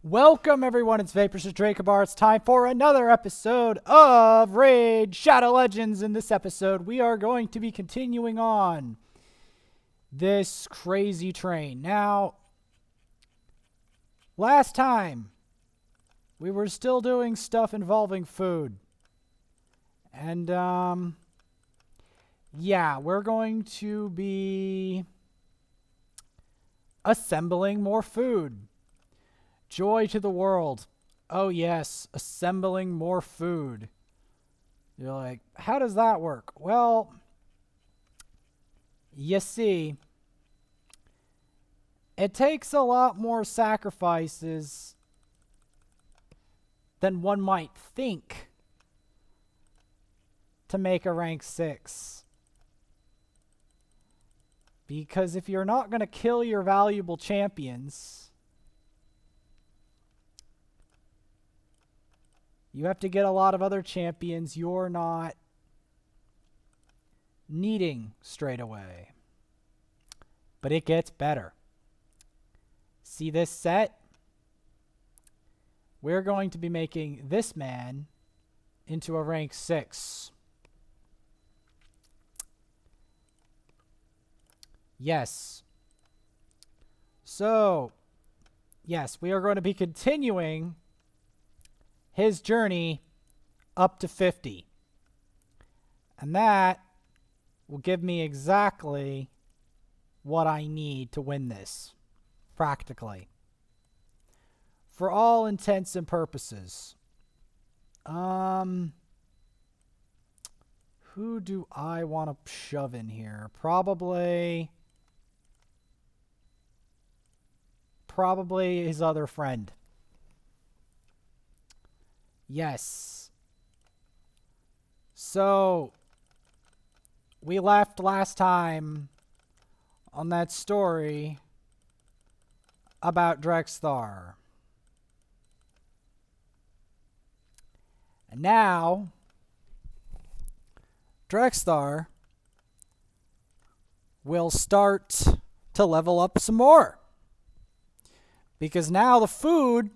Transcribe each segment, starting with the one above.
Welcome everyone, it's Vapors of Dracobar. It's time for another episode of Raid Shadow Legends. In this episode, we are going to be continuing on this crazy train. Now, last time, we were still doing stuff involving food. And, yeah, we're going to be assembling more food. Joy to the world. Oh yes, assembling more food. You're like, how does that work? Well, you see, it takes a lot more sacrifices than one might think to make a rank 6. Because if you're not going to kill your valuable champions, you have to get a lot of other champions you're not needing straight away. But it gets better. See this set? We're going to be making this man into a rank 6. Yes. So, yes, we are going to be continuing his journey up to 50. And that will give me exactly what I need to win this, practically. For all intents and purposes. Who do I want to shove in here? Probably his other friend. Yes. So, we left last time on that story about Drexthar. And now, Drexthar will start to level up some more. Because now the food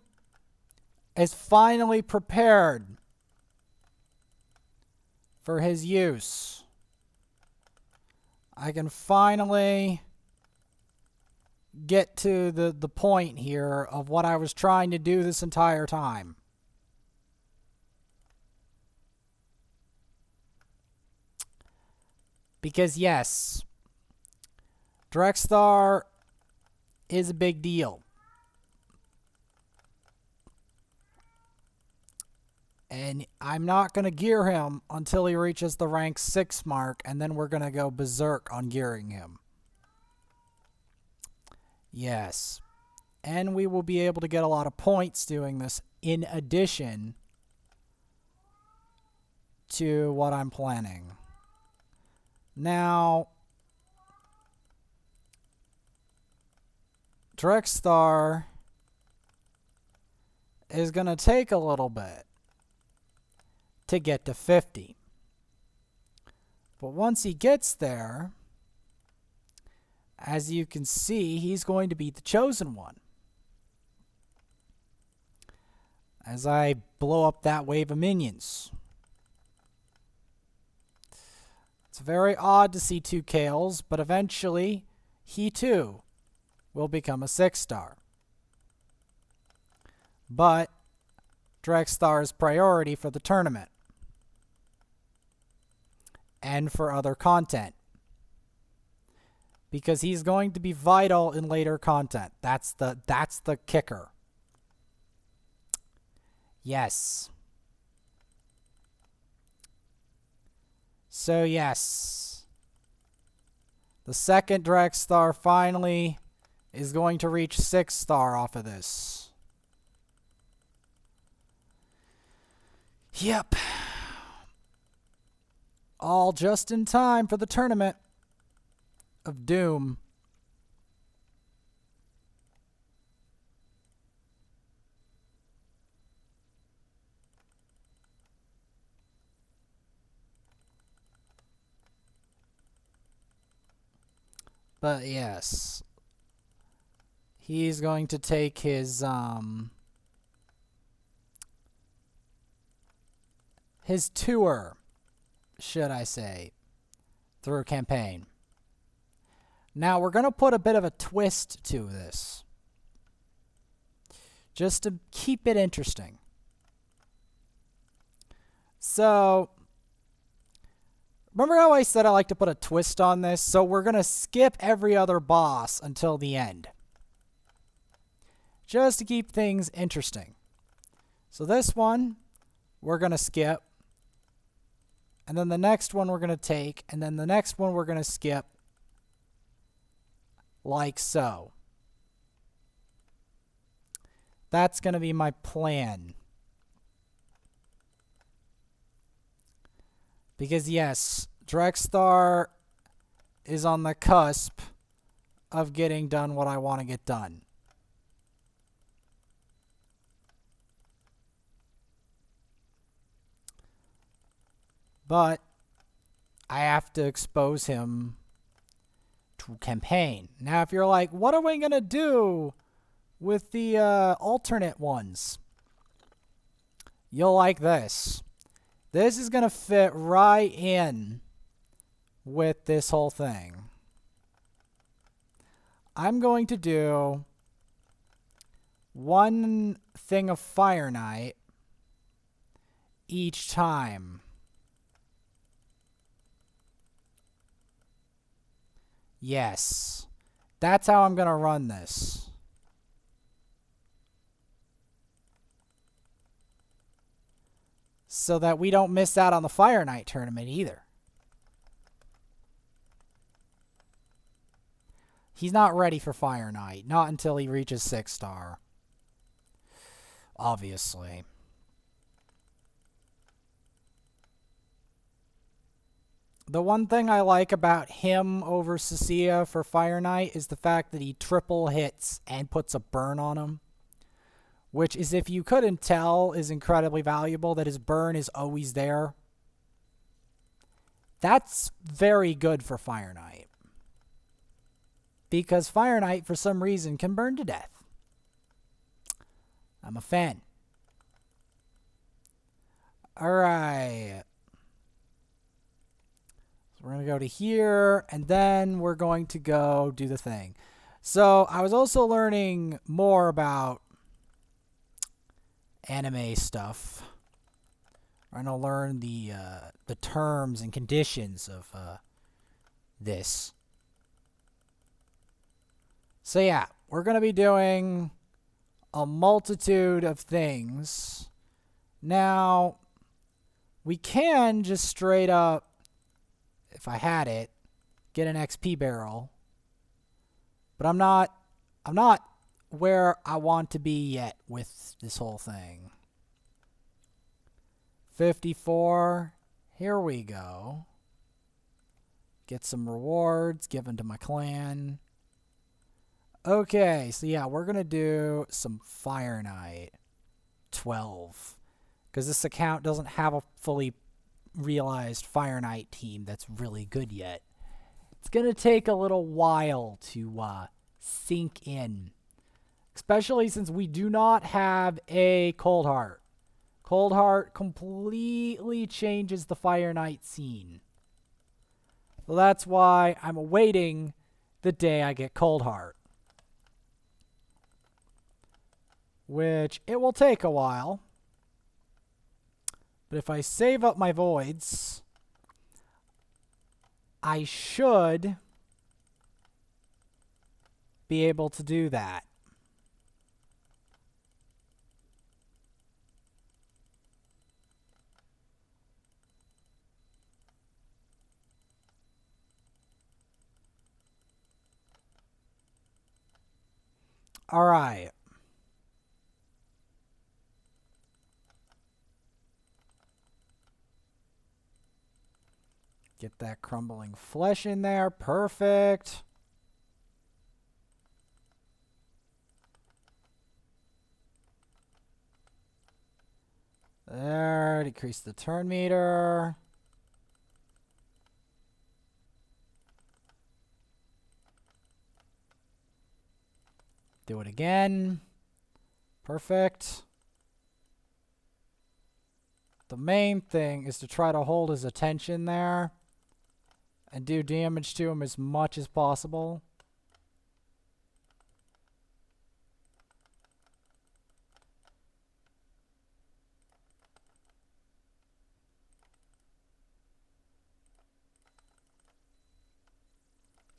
is finally prepared for his use. I can finally get to the point here of what I was trying to do this entire time. Because yes, Drexthar is a big deal. And I'm not going to gear him until he reaches the rank 6 mark, and then we're going to go berserk on gearing him. Yes. And we will be able to get a lot of points doing this in addition to what I'm planning. Now, Drexthar is going to take a little bit to get to 50. But once he gets there, as you can see, he's going to be the chosen one. As I blow up that wave of minions. It's very odd to see 2 Kales, but eventually he too will become a 6-star. But Drexthar is priority for the tournament. And for other content. Because he's going to be vital in later content. That's the kicker. Yes. So yes. The second Drexthar finally is going to reach 6-star off of this. Yep. All just in time for the tournament of doom. But yes, he's going to take his his tour, should I say, through campaign. Now we're going to put a bit of a twist to this, just to keep it interesting. So, remember how I said I like to put a twist on this? So we're going to skip every other boss until the end, just to keep things interesting. So this one, we're going to skip. And then the next one we're going to take. And then the next one we're going to skip. Like so. That's going to be my plan. Because yes, Drexthar is on the cusp of getting done what I want to get done. But I have to expose him to campaign. Now, if you're like, what are we going to do with the alternate ones? You'll like this. This is going to fit right in with this whole thing. I'm going to do one thing of Fireknight each time. Yes, that's how I'm going to run this. So that we don't miss out on the Fireknight tournament either. He's not ready for Fireknight. Not until he reaches 6-star. Obviously. The one thing I like about him over Cecilia for Fireknight is the fact that he triple hits and puts a burn on him. Which is, if you couldn't tell, is incredibly valuable, that his burn is always there. That's very good for Fireknight. Because Fireknight, for some reason, can burn to death. I'm a fan. Alright. We're going to go to here, and then we're going to go do the thing. So, I was also learning more about anime stuff. I'm going to learn the terms and conditions of this. So, yeah, we're going to be doing a multitude of things. Now, we can just straight up, if I had it, get an XP barrel. But I'm not where I want to be yet with this whole thing. 54. Here we go. Get some rewards given to my clan. Okay, so yeah, we're going to do some Fireknight. 12. Because this account doesn't have a fully realized Fireknight team that's really good yet. It's going to take a little while to sink in. Especially since we do not have a Cold Heart. Cold Heart completely changes the Fireknight scene. So that's why I'm awaiting the day I get Cold Heart. Which, it will take a while. But if I save up my voids, I should be able to do that. All right. Get that crumbling flesh in there. Perfect. There. Decrease the turn meter. Do it again. Perfect. the main thing is to try to hold his attention there and do damage to him as much as possible.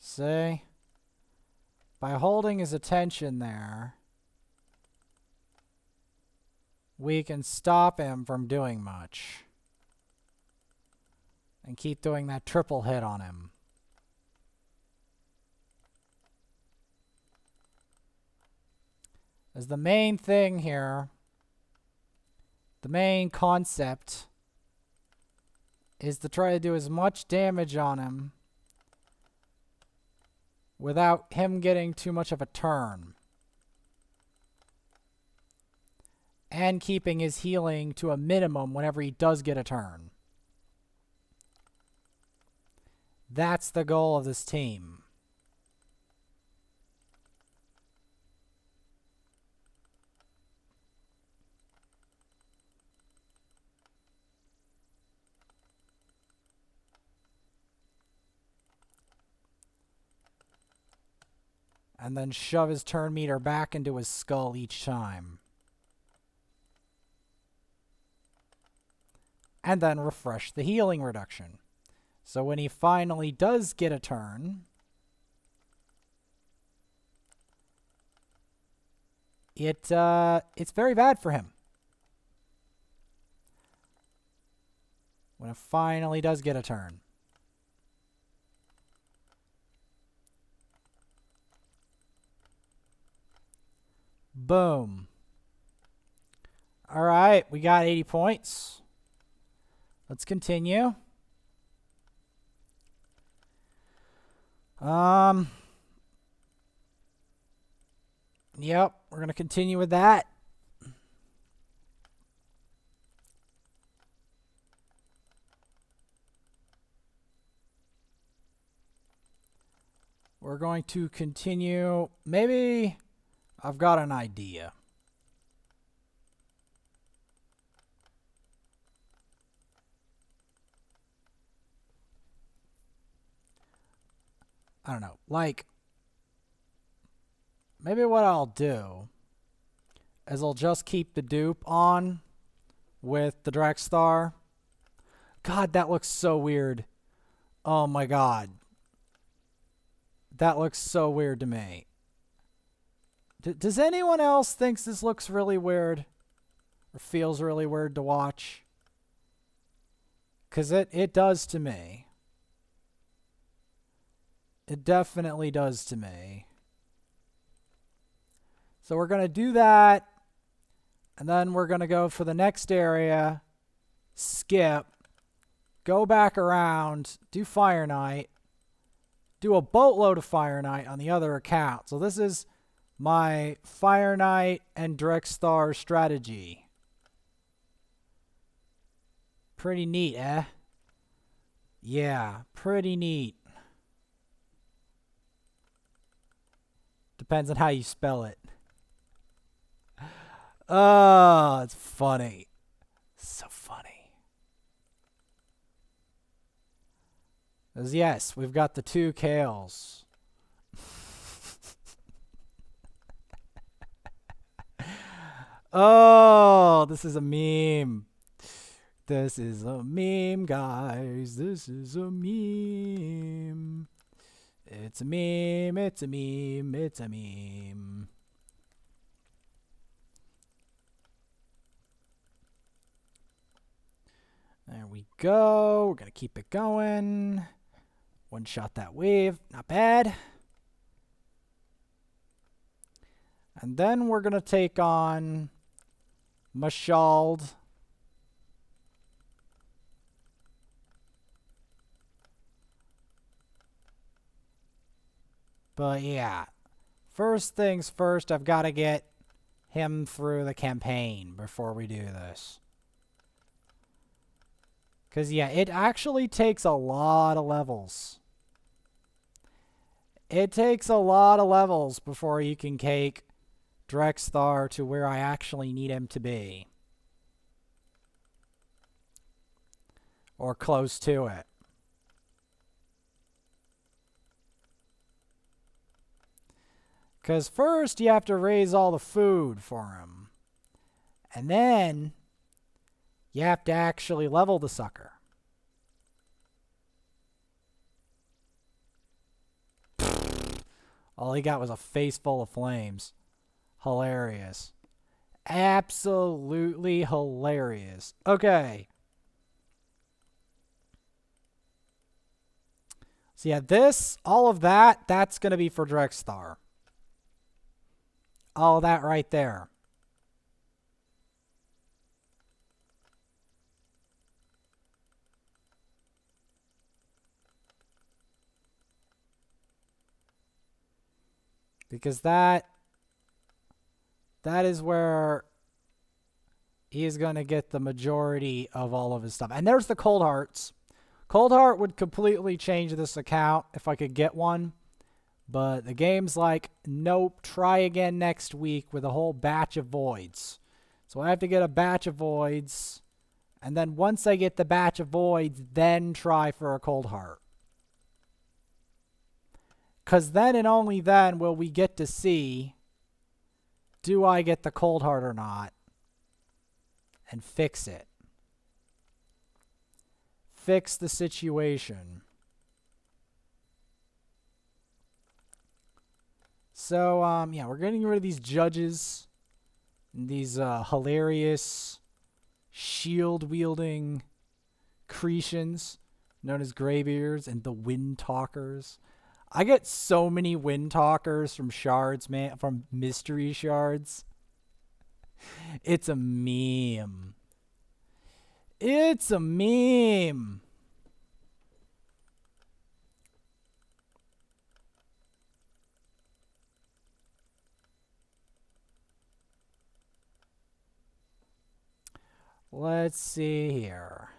See? By holding his attention there, we can stop him from doing much. And keep doing that triple hit on him. As the main thing here, the main concept is to try to do as much damage on him without him getting too much of a turn. And keeping his healing to a minimum whenever he does get a turn. That's the goal of this team. And then shove his turn meter back into his skull each time. And then refresh the healing reduction. So when he finally does get a turn, it's very bad for him. When it finally does get a turn. Boom. All right, we got 80 points. Let's continue. Yep, we're going to continue with that. We're going to continue. Maybe I've got an idea. I don't know. Like, maybe what I'll do is I'll just keep the dupe on with the Drexthar. God, that looks so weird. Oh my god. That looks so weird to me. Does anyone else think this looks really weird? Or feels really weird to watch? Because it does to me. It definitely does to me. So we're going to do that. And then we're going to go for the next area. Skip. Go back around. Do Fireknight. Do a boatload of Fireknight on the other account. So this is my Fireknight and Drexthar strategy. Pretty neat, eh? Yeah, pretty neat. Depends on how you spell it. Oh, it's funny. So funny. As yes, we've got the 2 Kales. Oh, this is a meme. This is a meme, guys. This is a meme. It's a meme, it's a meme, it's a meme. There we go. We're going to keep it going. One shot that wave. Not bad. And then we're going to take on Mashald. But yeah, first things first, I've got to get him through the campaign before we do this. Because yeah, it actually takes a lot of levels. It takes a lot of levels before you can take Drexthar to where I actually need him to be. or close to it. Because first you have to raise all the food for him. And then you have to actually level the sucker. All he got was a face full of flames. Hilarious. Absolutely hilarious. Okay. So yeah, all of that, that's going to be for Drexthar. All that right there. Because that is where he is going to get the majority of all of his stuff. And there's the Cold Hearts. Cold Heart would completely change this account if I could get one. But the game's like, nope, try again next week with a whole batch of voids. So I have to get a batch of voids. And then once I get the batch of voids, then try for a Cold Heart. Because then and only then will we get to see, do I get the Cold Heart or not? And fix it. Fix the situation. So, yeah, we're getting rid of these judges. And these hilarious shield-wielding Cretians known as Greybeards and the Wind Talkers. I get so many Wind Talkers from shards, man, from mystery shards. It's a meme. It's a meme. Let's see here.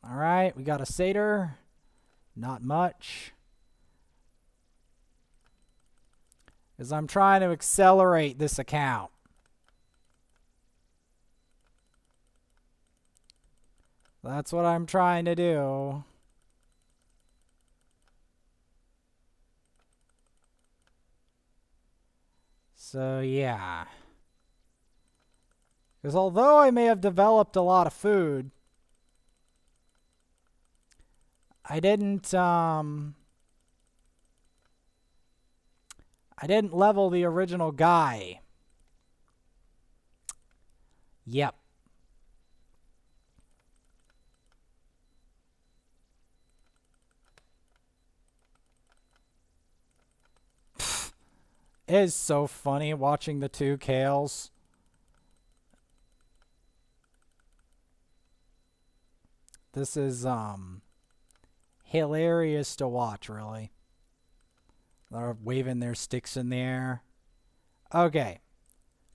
All right, we got a satyr. Not much. Because I'm trying to accelerate this account. That's what I'm trying to do. So, yeah. Because although I may have developed a lot of food, I didn't level the original guy. Yep. It is so funny watching the two Kales. This is hilarious to watch, really. They're waving their sticks in the air. Okay.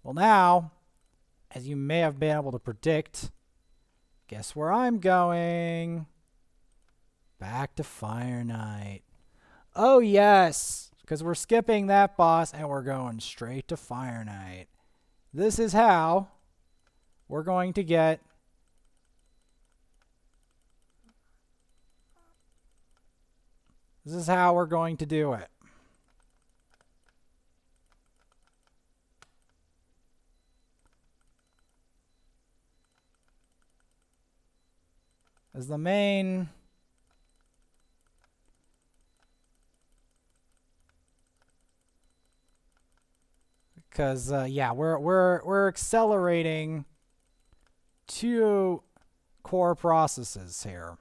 Well, now, as you may have been able to predict, guess where I'm going? Back to Fireknight. Oh, yes, because we're skipping that boss and we're going straight to Fireknight. This is how we're going to get This is how we're going to do it. As the main because yeah, we're accelerating two core processes here.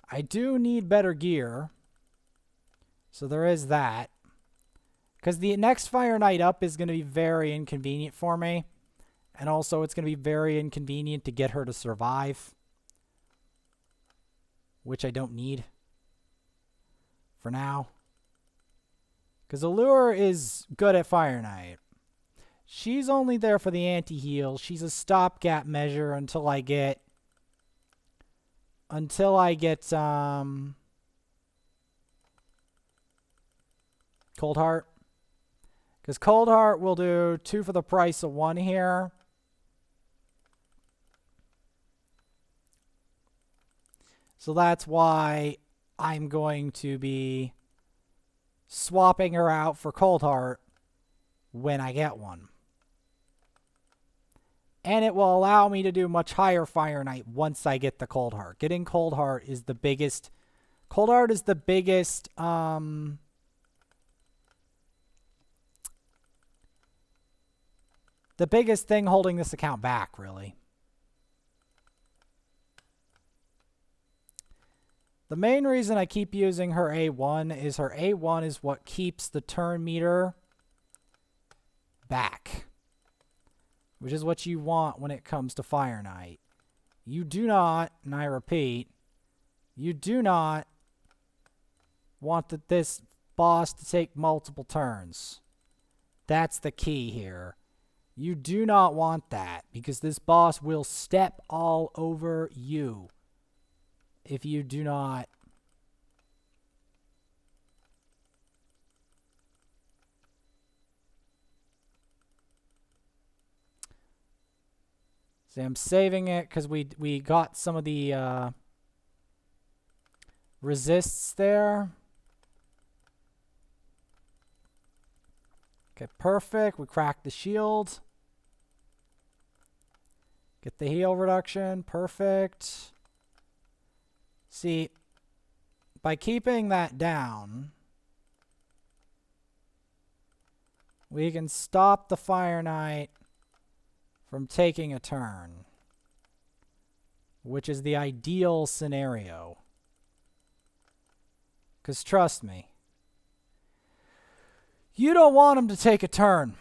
I do need better gear, so there is that. Because the next Fireknight up is going to be very inconvenient for me. And also it's going to be very inconvenient to get her to survive. Which I don't need. For now. Because Allure is good at Fireknight. She's only there for the anti-heal. She's a stopgap measure until I get Cold Heart. Because Cold Heart will do 2 for the price of 1 here. So that's why I'm going to be swapping her out for Coldheart when I get one. And it will allow me to do much higher Fireknight once I get the Coldheart. Getting Coldheart is the biggest... Coldheart is the biggest... the biggest thing holding this account back, really. The main reason I keep using her A1 is her A1 is what keeps the turn meter back, which is what you want when it comes to Fireknight. You do not, and I repeat, you do not want this boss to take multiple turns. That's the key here. You do not want that, because this boss will step all over you if you do not see. I'm saving it because we got some of the resists there. Okay, perfect. We cracked the shield. Get the heal reduction. Perfect. See, by keeping that down, we can stop the Fireknight from taking a turn, which is the ideal scenario. Because trust me, you don't want him to take a turn.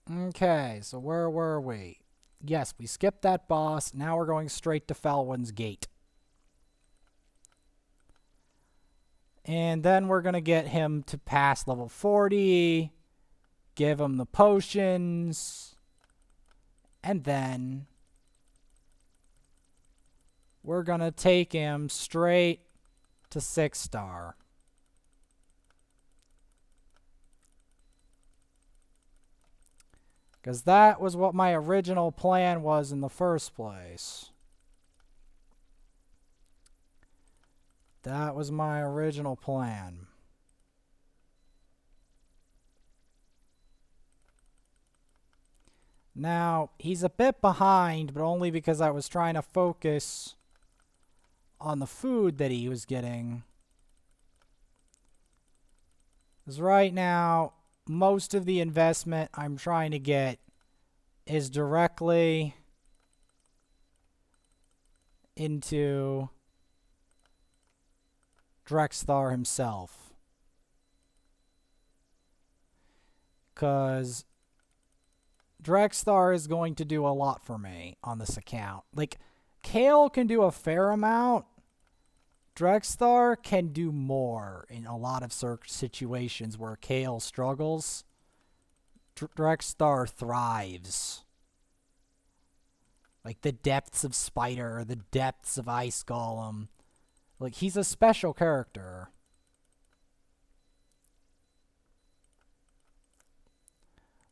Okay, so where were we? Yes, we skipped that boss. Now we're going straight to Felwyn's Gate. And then we're going to get him to pass level 40, give him the potions, and then we're going to take him straight to 6-star. Because that was what my original plan was in the first place. That was my original plan. Now, he's a bit behind, but only because I was trying to focus on the food that he was getting. Because right now, most of the investment I'm trying to get is directly into Drexthar himself. Because Drexthar is going to do a lot for me on this account. Like, Kale can do a fair amount. Drexthar can do more in a lot of situations where Kale struggles. Drexthar thrives. Like the depths of Spider, the depths of Ice Golem. Like, he's a special character.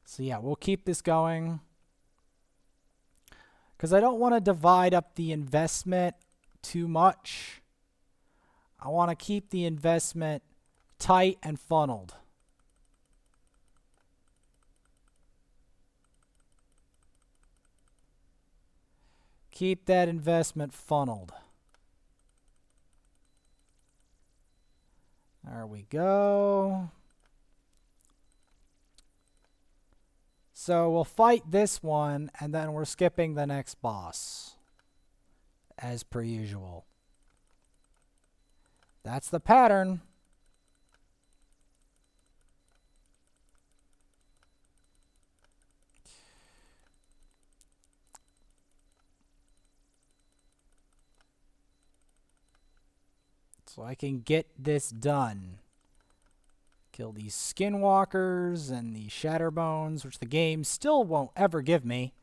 So yeah, we'll keep this going. Because I don't want to divide up the investment too much. I want to keep the investment tight and funneled. Keep that investment funneled. There we go. So we'll fight this one, and then we're skipping the next boss, as per usual. That's the pattern. So I can get this done. Kill these skinwalkers and the shatterbones, which the game still won't ever give me.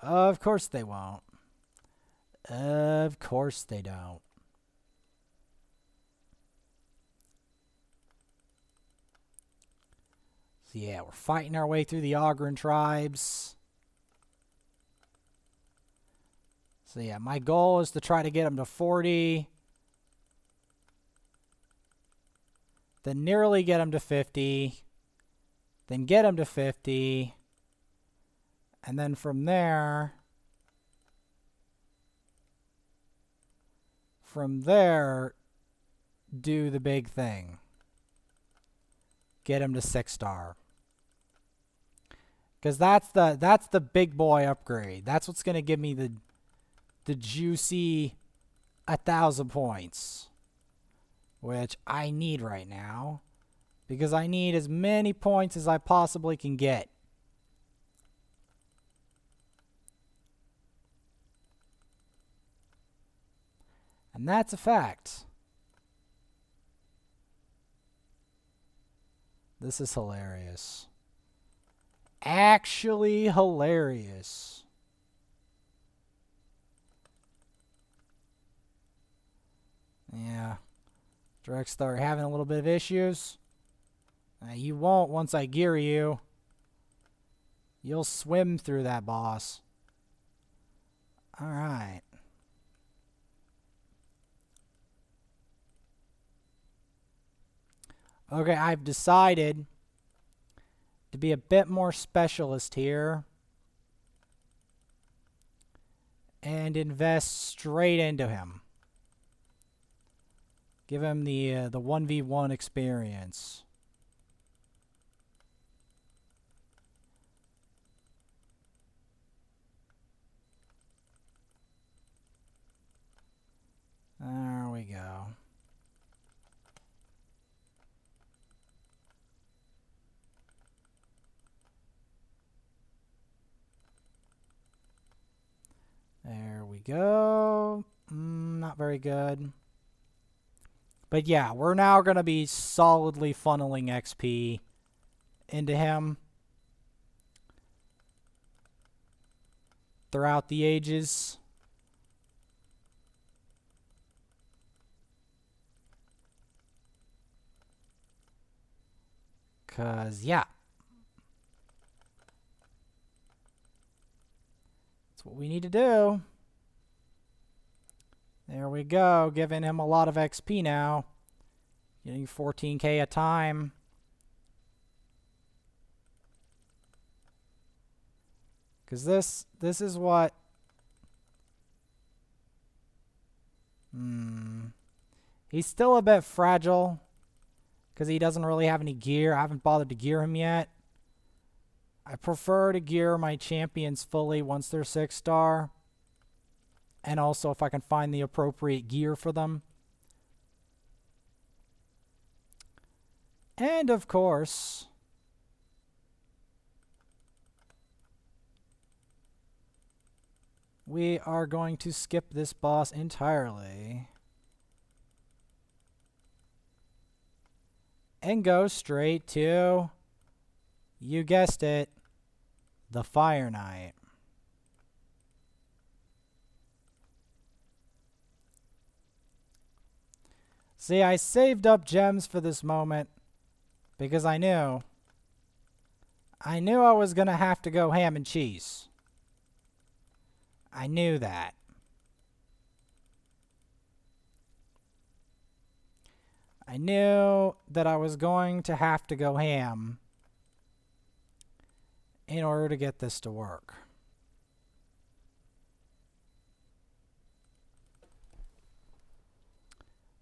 Of course they won't. Of course they don't. So yeah, we're fighting our way through the Ogren tribes. So yeah, my goal is to try to get him to 40. Then nearly get him to 50. Then get him to 50. And then from there, do the big thing. Get him to 6-star. Because that's the big boy upgrade. That's what's going to give me the juicy 1,000 points. Which I need right now. Because I need as many points as I possibly can get. And that's a fact. This is hilarious. Actually hilarious. Yeah. Drexthar having a little bit of issues. You won't once I gear you. You'll swim through that boss. Alright. Okay, I've decided to be a bit more specialist here. And invest straight into him. Give him the 1v1 experience. There we go. There we go. Not very good. But yeah, we're now going to be solidly funneling XP into him throughout the ages. Because, yeah. That's what we need to do. There we go. Giving him a lot of XP now. Getting 14k a time. Because this is what... He's still a bit fragile. Because he doesn't really have any gear. I haven't bothered to gear him yet. I prefer to gear my champions fully once they're 6-star. And also if I can find the appropriate gear for them. And of course, we are going to skip this boss entirely. And go straight to, you guessed it, the Fireknight. See, I saved up gems for this moment because I knew I was going to have to go ham and cheese. I knew that. I knew that I was going to have to go ham in order to get this to work.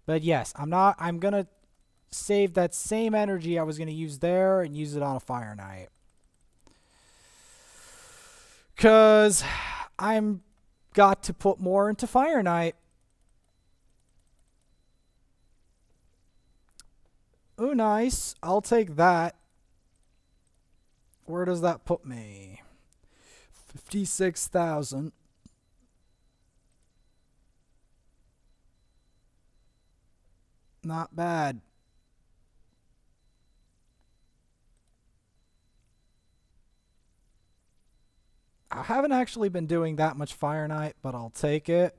But yes, I'm going to save that same energy I was going to use there and use it on a Fireknight. Because I'm got to put more into Fireknight. Ooh, nice. I'll take that. Where does that put me? 56,000. Not bad. I haven't actually been doing that much Fireknight, but I'll take it.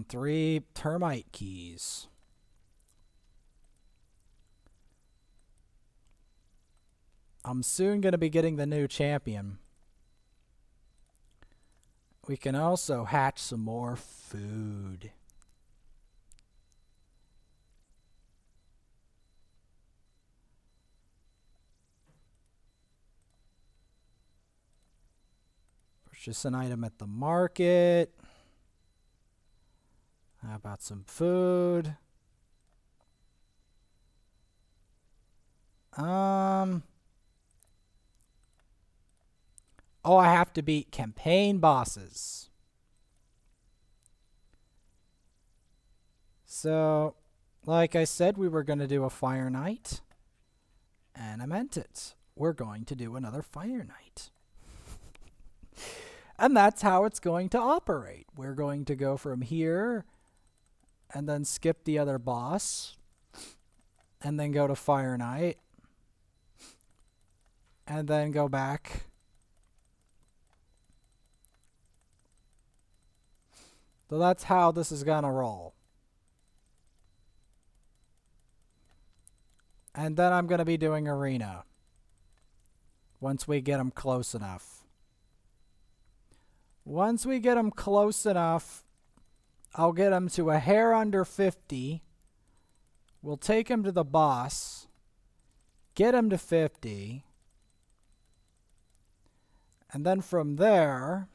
Three termite keys. I'm soon going to be getting the new champion. We can also hatch some more food. Purchase an item at the market. How about some food? Oh, I have to beat campaign bosses. So, like I said, we were going to do a Fire Night. And I meant it. We're going to do another Fire Night. And that's how it's going to operate. We're going to go from here and then skip the other boss. And then go to Fire Night. And then go back. So that's how this is going to roll. And then I'm going to be doing arena. Once we get them close enough. Once we get them close enough, I'll get them to a hair under 50. We'll take him to the boss. Get him to 50. And then from there,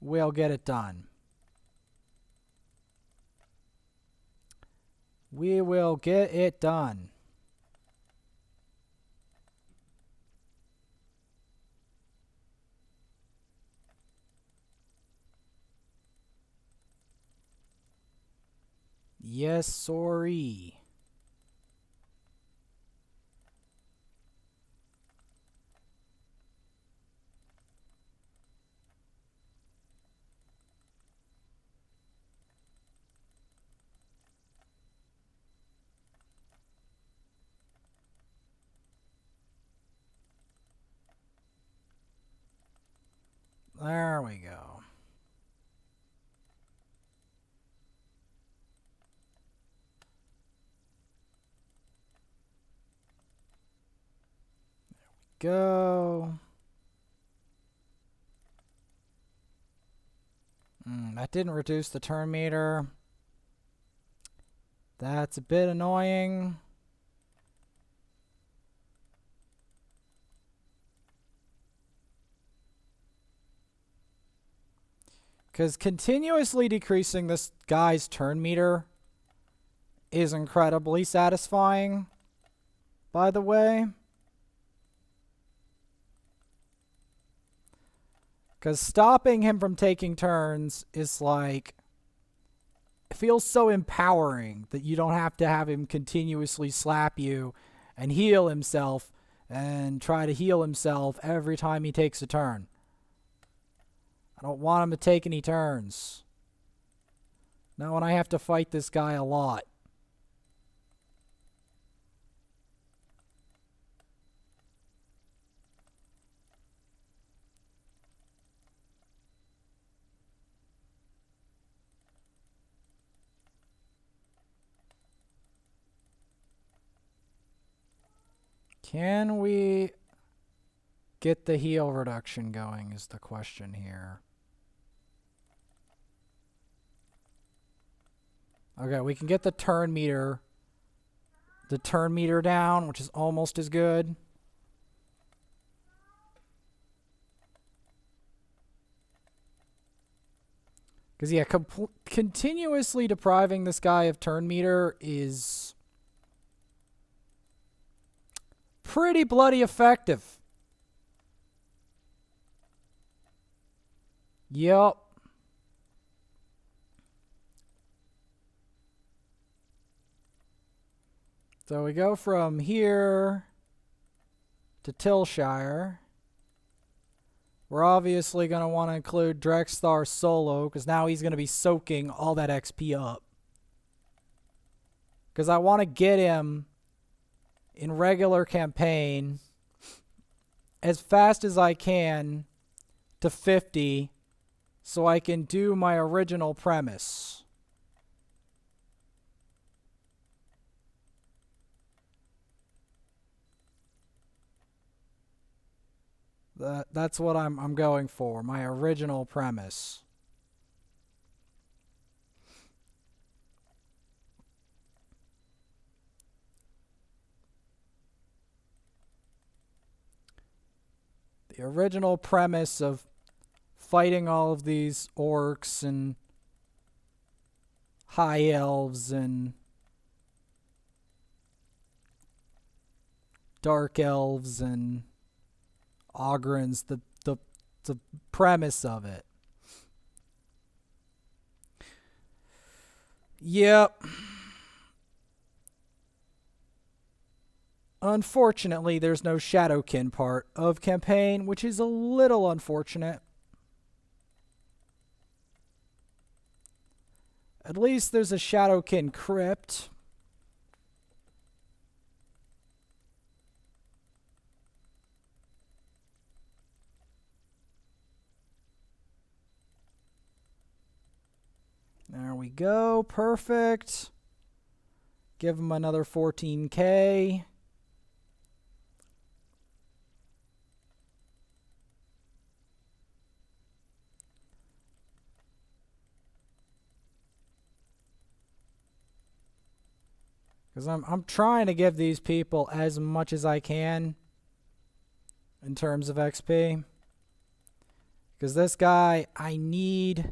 we'll get it done. We will get it done. Yes, sorry. There we go. Go. That didn't reduce the turn meter. That's a bit annoying. Because continuously decreasing this guy's turn meter is incredibly satisfying, by the way. Because stopping him from taking turns is like, it feels so empowering that you don't have to have him continuously slap you and heal himself and try to heal himself every time he takes a turn. I don't want him to take any turns. Not when I have to fight this guy a lot. Can we get the heal reduction going is the question here. Okay, we can get the turn meter down, which is almost as good. Because, yeah, continuously depriving this guy of turn meter is pretty bloody effective. Yep. So we go from here to Tillshire. We're obviously going to want to include Drexthar solo, because now he's going to be soaking all that XP up. Because I want to get him in regular campaign as fast as I can to 50 so I can do my original premise. That's what I'm going for. My original premise. The original premise of fighting all of these orcs and high elves and dark elves and Ogrins, the premise of it. Yep. Unfortunately, there's no Shadowkin part of campaign, which is a little unfortunate. At least there's a Shadowkin crypt. There we go. Perfect. Give him another 14K. Because I'm trying to give these people as much as I can in terms of XP. Because this guy, I need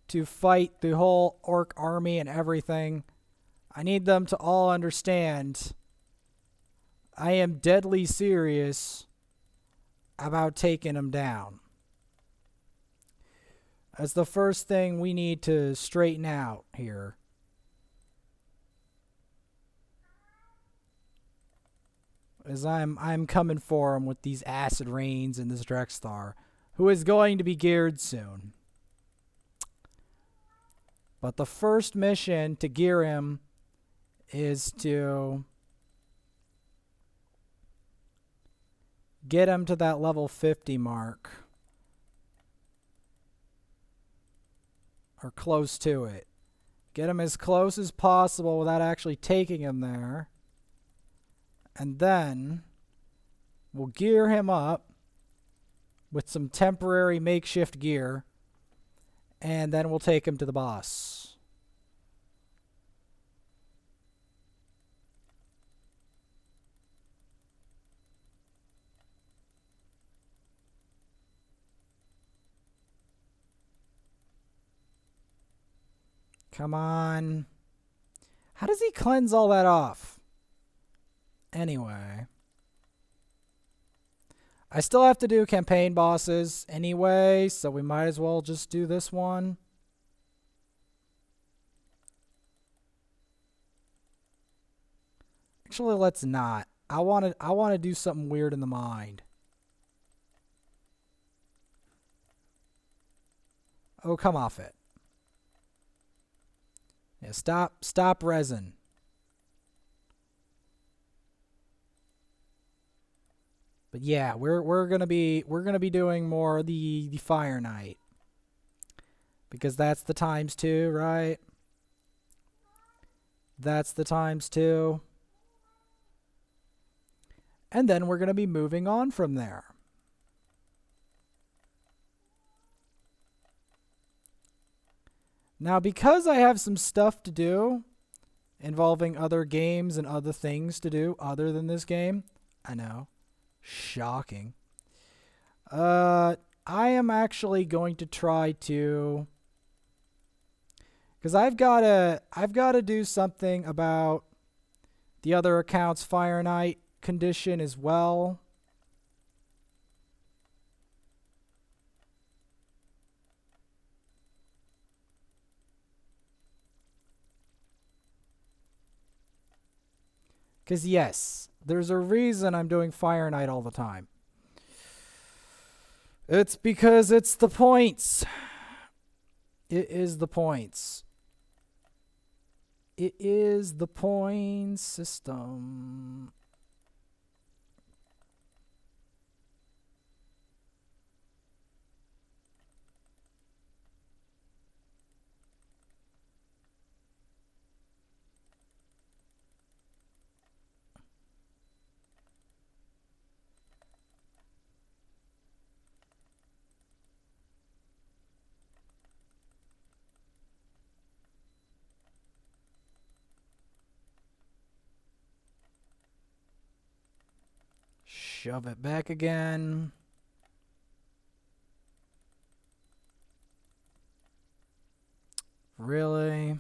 to fight the whole orc army and everything. I need them to all understand I am deadly serious about taking them down. That's the first thing we need to straighten out here. As I'm coming for him with these acid rains and this Drexthar, who is going to be geared soon. But the first mission to gear him is to get him to that level 50 mark. Or close to it. Get him as close as possible without actually taking him there. And then we'll gear him up with some temporary makeshift gear. And then we'll take him to the boss. Come on. How does he cleanse all that off? Anyway. I still have to do campaign bosses anyway, so we might as well just do this one. Actually, let's not. I want to do something weird in the mind. Oh, come off it. Yeah, stop resin. But yeah, we're gonna be doing more of the Fireknight. Because that's the ×2, right? That's the ×2. And then we're gonna be moving on from there. Now, because I have some stuff to do involving other games and other things to do other than this game, I know, shocking. I am actually going to try to, because I've got to do something about the other account's Fireknight condition as well. Because yes, there's a reason I'm doing Fireknight all the time. It's because it's the points. It is the points. It is the point system. Shove it back again. Really?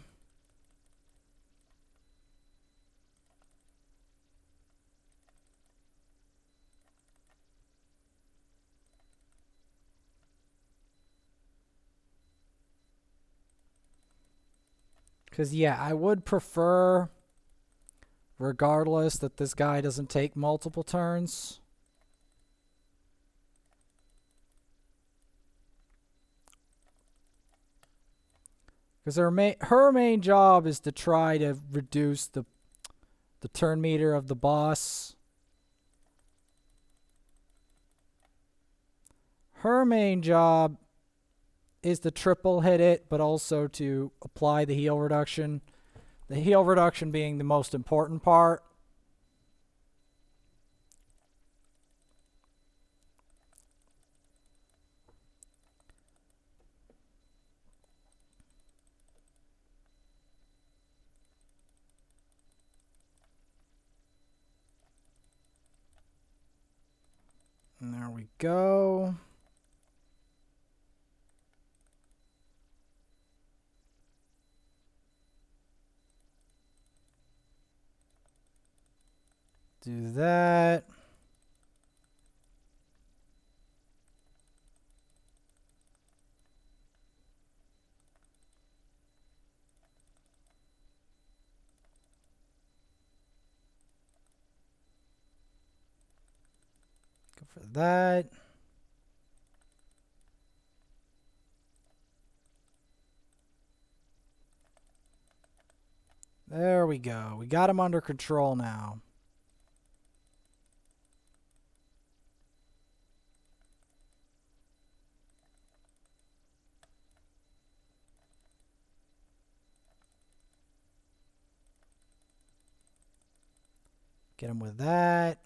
Because, yeah, I would prefer, regardless, that this guy doesn't take multiple turns. Because her main job is to try to reduce the turn meter of the boss. Her main job is to triple hit it, but also to apply the heal reduction. The heal reduction being the most important part. And there we go. Do that. Go for that. There we go. We got him under control now. Get him with that.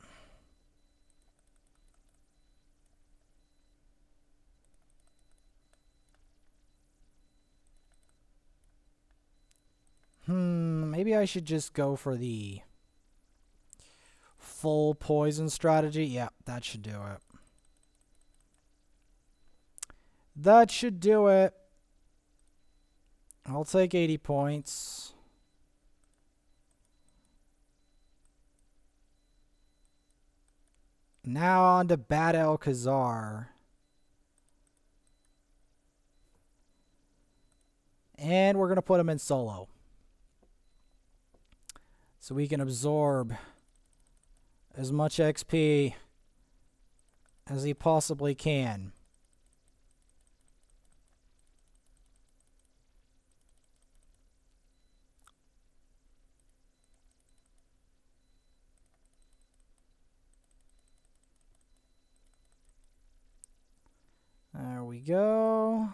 Maybe I should just go for the full poison strategy. Yeah, that should do it. That should do it. I'll take 80 points. Now on to Bad Alcazar. And we're going to put him in solo, so we can absorb as much XP as he possibly can. There we go.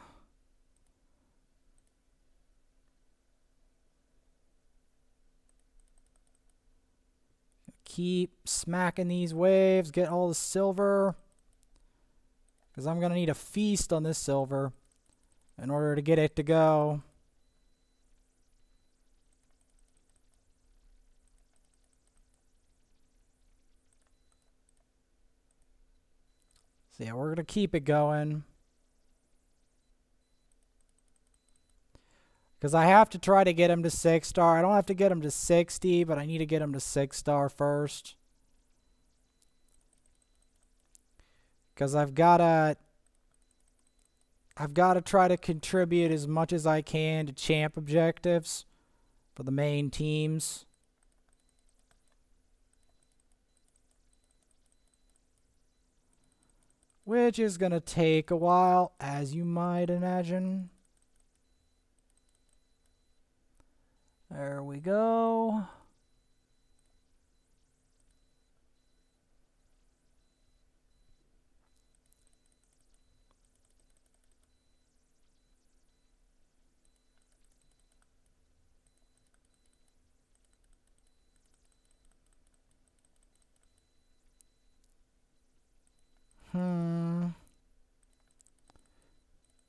Keep smacking these waves, get all the silver, because I'm going to need a feast on this silver in order to get it to go. So yeah, we're going to keep it going, because I have to try to get him to 6-star. I don't have to get him to 60, but I need to get him to 6-star first. Because I've got to try to contribute as much as I can to champ objectives for the main teams. Which is going to take a while, as you might imagine. There we go.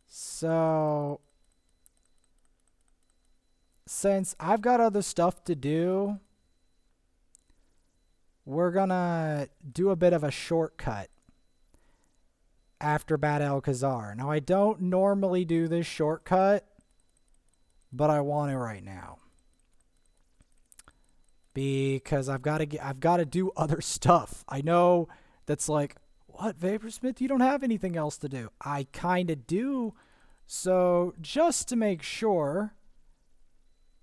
So, since I've got other stuff to do, we're gonna do a bit of a shortcut after Bad Alcazar. Now, I don't normally do this shortcut, but I want it right now. Because I've got to do other stuff. I know that's like, what, Vaporsmith? You don't have anything else to do. I kind of do. So just to make sure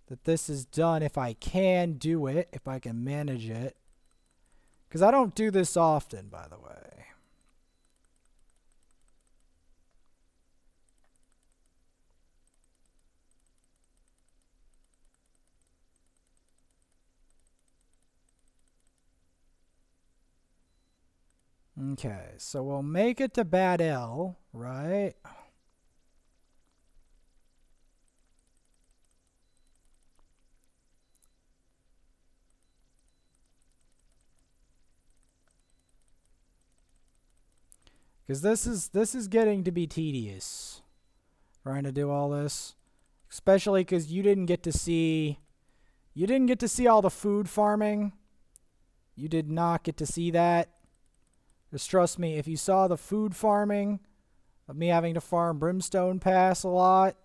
that this is done, if I can do it, if I can manage it. Because I don't do this often, by the way. Okay, so we'll make it to Bad L, right? Because this is getting to be tedious, trying to do all this, especially because you didn't get to see all the food farming. You did not get to see that. Just trust me, if you saw the food farming of me having to farm Brimstone Pass a lot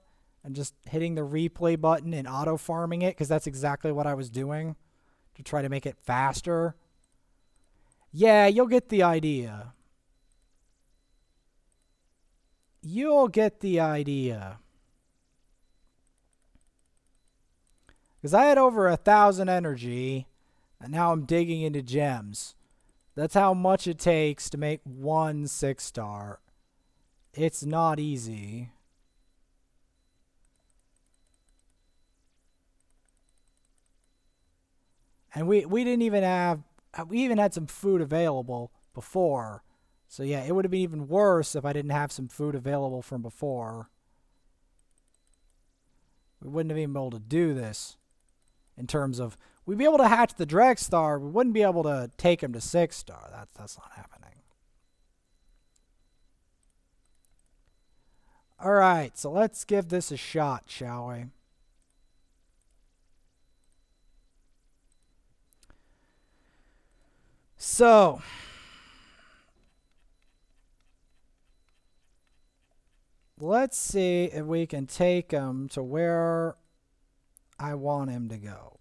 and just hitting the replay button and auto farming it, because that's exactly what I was doing to try to make it faster. Yeah, you'll get the idea. You'll get the idea. Because I had over 1,000 energy, and now I'm digging into gems. That's how much it takes to make one 6-star. It's not easy. And we didn't even have, we even had some food available before. So yeah, it would have been even worse if I didn't have some food available from before. We wouldn't have even been able to do this. In terms of, we'd be able to hatch the Drexthar, we wouldn't be able to take him to 6-star. That's not happening. Alright, so let's give this a shot, shall we? So, let's see if we can take him to where I want him to go.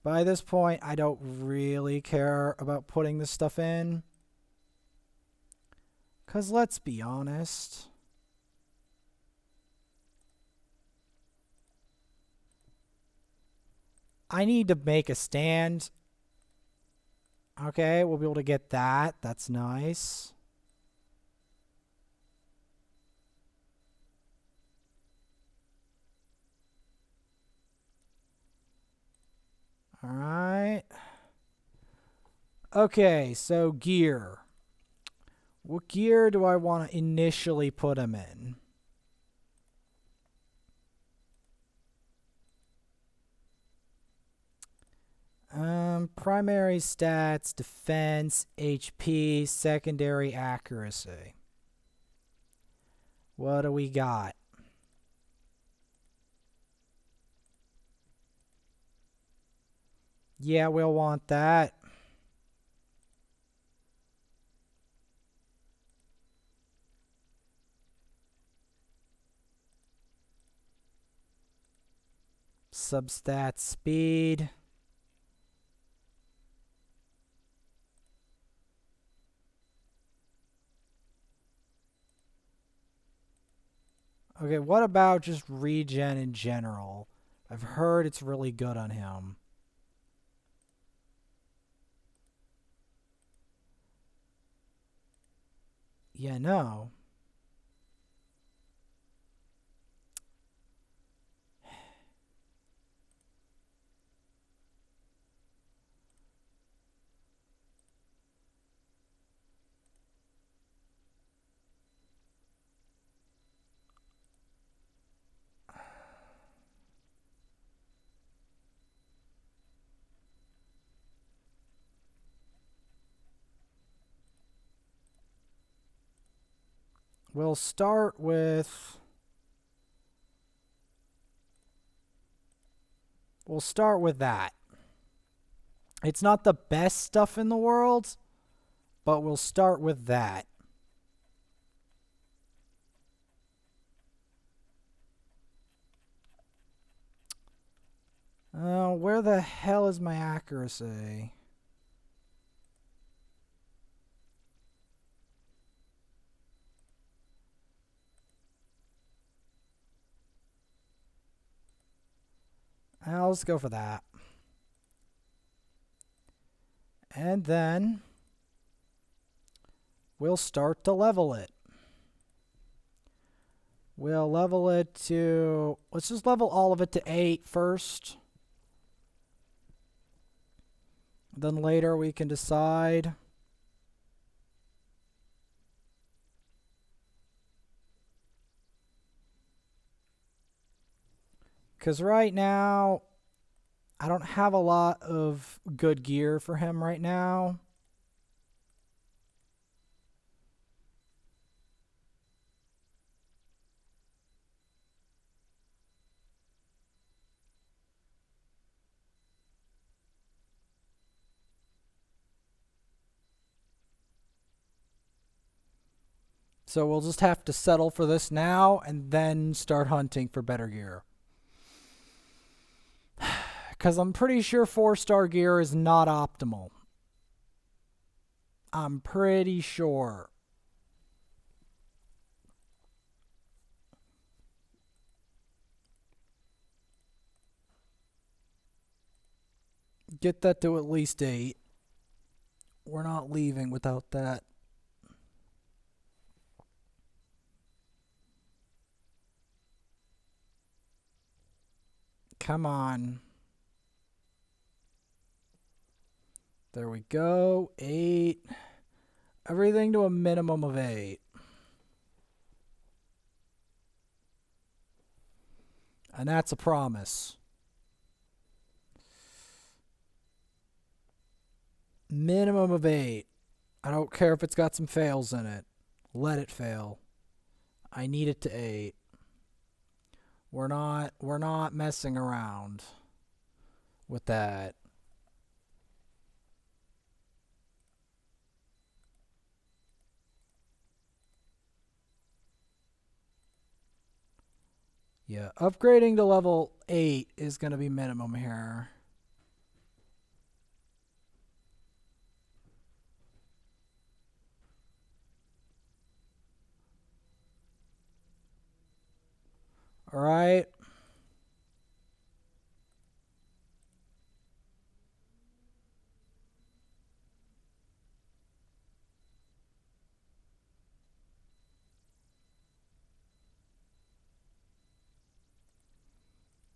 By this point, I don't really care about putting this stuff in. Because let's be honest. I need to make a stand. Okay, we'll be able to get that. That's nice. Alright. Okay, so gear. What gear do I want to initially put him in? Primary stats, defense, HP, secondary accuracy. What do we got? Yeah, we'll want that. Substat speed. Okay, what about just regen in general? I've heard it's really good on him. Yeah, no. we'll start with... We'll start with that. It's not the best stuff in the world, but we'll start with that. Where the hell is my accuracy? Let's go for that. And then we'll start to level it. We'll level it to... Let's just level all of it to 8 first. Then later we can decide. Because right now, I don't have a lot of good gear for him right now. So we'll just have to settle for this now and then start hunting for better gear. Because I'm pretty sure 4-star gear is not optimal. I'm pretty sure. Get that to at least 8. We're not leaving without that. Come on. There we go. 8. Everything to a minimum of 8. And that's a promise. Minimum of 8. I don't care if it's got some fails in it. Let it fail. I need it to 8. We're not messing around with that. Yeah, upgrading to level 8 is going to be minimum here. All right.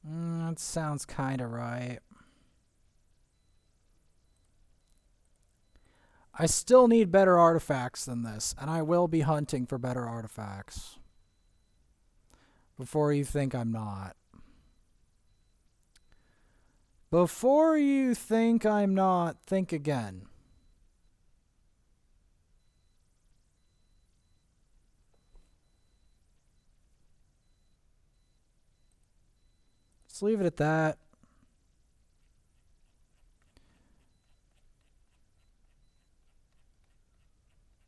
That sounds kind of right. I still need better artifacts than this, and I will be hunting for better artifacts. Before you think I'm not. Before you think I'm not, think again. Let's leave it at that.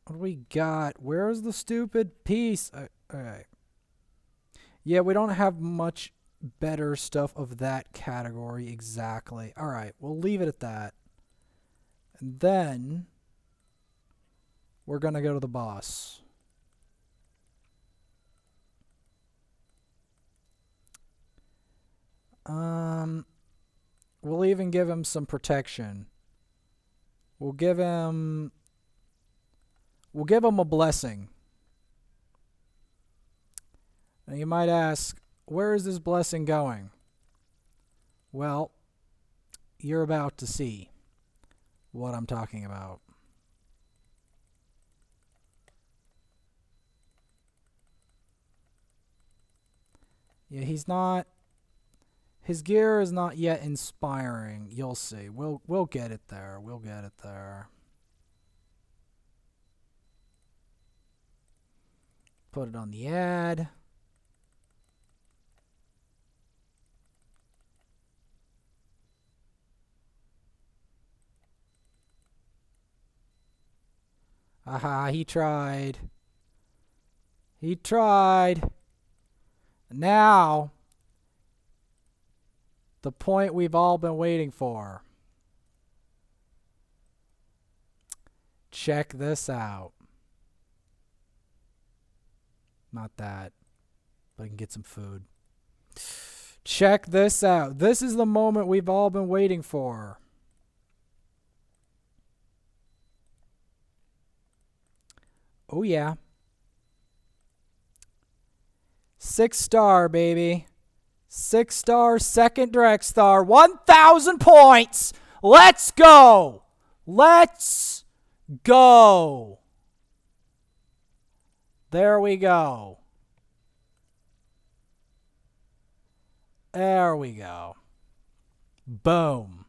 What do we got? Where's the stupid piece? Alright. Yeah, we don't have much better stuff of that category exactly. Alright, we'll leave it at that. And then we're going to go to the boss. We'll even give him some protection. We'll give him a blessing. Now you might ask, where is this blessing going? Well, you're about to see what I'm talking about. Yeah, his gear is not yet inspiring. You'll see. We'll get it there. We'll get it there. Put it on the ad. Aha, he tried. He tried. Now, the point we've all been waiting for. Check this out. Not that, but I can get some food. Check this out. This is the moment we've all been waiting for. Oh, yeah. 6-star, baby. 6-star, second Drexthar. 1,000 points. Let's go. Let's go. There we go. There we go. Boom.